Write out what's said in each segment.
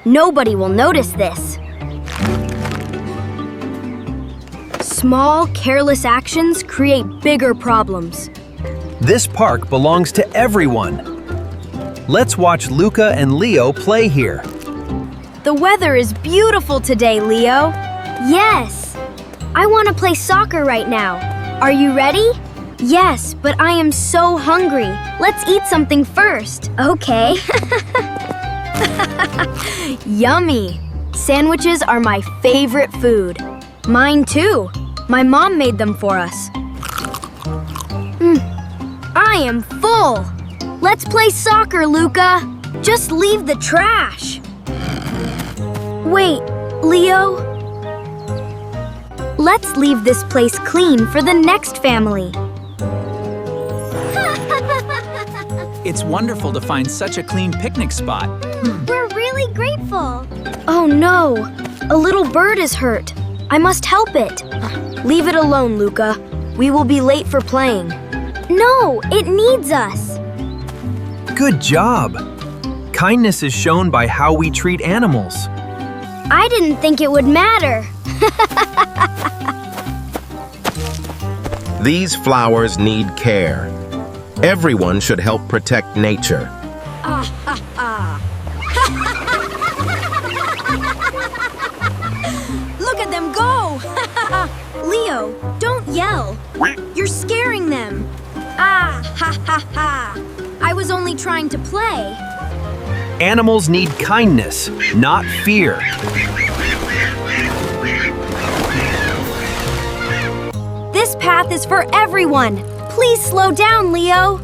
Nobody will notice this. Small, careless actions create bigger problems. This park belongs to everyone. Let's watch Luka and Leo play here. The weather is beautiful today, Leo. Yes. I want to play soccer right now. Are you ready? Yes, but I am so hungry. Let's eat something first. Okay. Yummy. Sandwiches are my favorite food. Mine too. My mom made them for us. I am full. Let's play soccer, Luka. Just leave the trash. Wait, Leo? Let's leave this place clean for the next family. It's wonderful to find such a clean picnic spot. We're really grateful. Oh no, a little bird is hurt. I must help it. Leave it alone, Luka. We will be late for playing. No, it needs us. Good job. Kindness is shown by how we treat animals. I didn't think it would matter. These flowers need care. Everyone should help protect nature. Look at them go! Leo, don't yell. You're scaring them. I was only trying to play. Animals need kindness, not fear. This path is for everyone. Please slow down, Leo.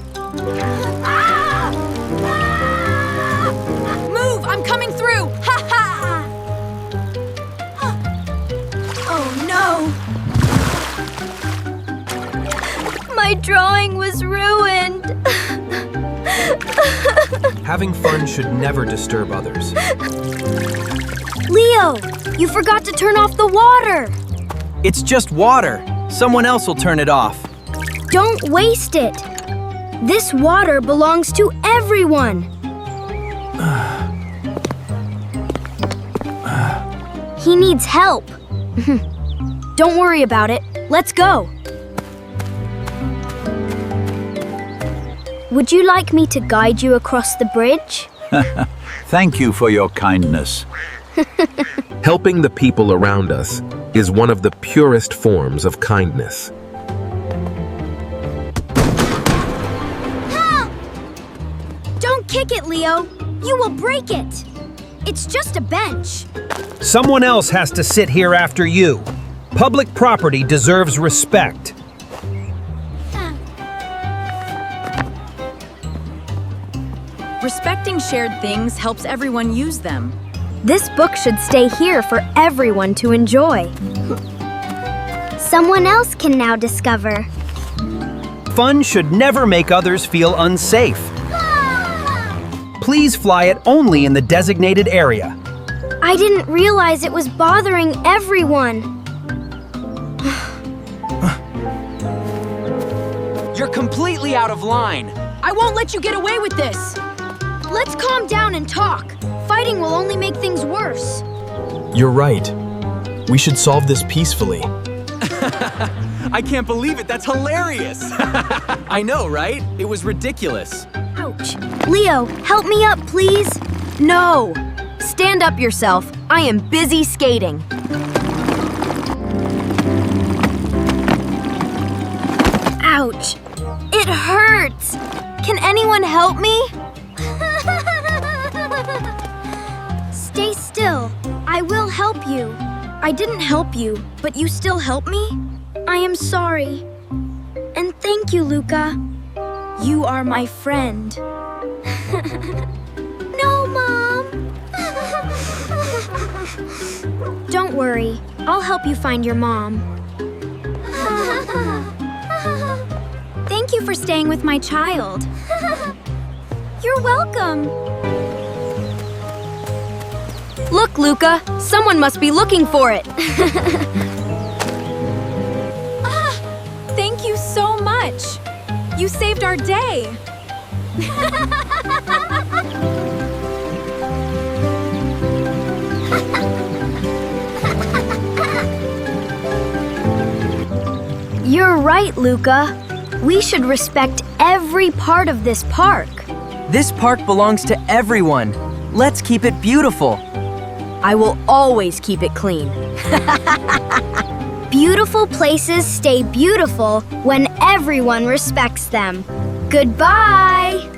Move, I'm coming through. Oh no. My drawing was ruined. Having fun should never disturb others. Leo, you forgot to turn off the water. It's just water. Someone else will turn it off. Don't waste it. This water belongs to everyone. He needs help. Don't worry about it. Let's go. Would you like me to guide you across the bridge? Thank you for your kindness. Helping the people around us is one of the purest forms of kindness. Help! Don't kick it, Leo. You will break it. It's just a bench. Someone else has to sit here after you. Public property deserves respect. Respecting shared things helps everyone use them. This book should stay here for everyone to enjoy. Someone else can now discover. Fun should never make others feel unsafe. Please fly it only in the designated area. I didn't realize it was bothering everyone. You're completely out of line. I won't let you get away with this. Let's calm down and talk. Fighting will only make things worse. You're right. We should solve this peacefully. I can't believe it. That's hilarious. I know, right? It was ridiculous. Ouch. Leo, help me up, please. No. Stand up yourself. I am busy skating. Ouch. It hurts. Can anyone help me? Stay still. I will help you. I didn't help you, but you still help me? I am sorry. And thank you, Luka. You are my friend. No, Mom. Don't worry. I'll help you find your mom. Thank you for staying with my child. You're welcome. Look, Luka. Someone must be looking for it. Thank you so much. You saved our day. You're right, Luka. We should respect every part of this park. This park belongs to everyone. Let's keep it beautiful. I will always keep it clean. Beautiful places stay beautiful when everyone respects them. Goodbye!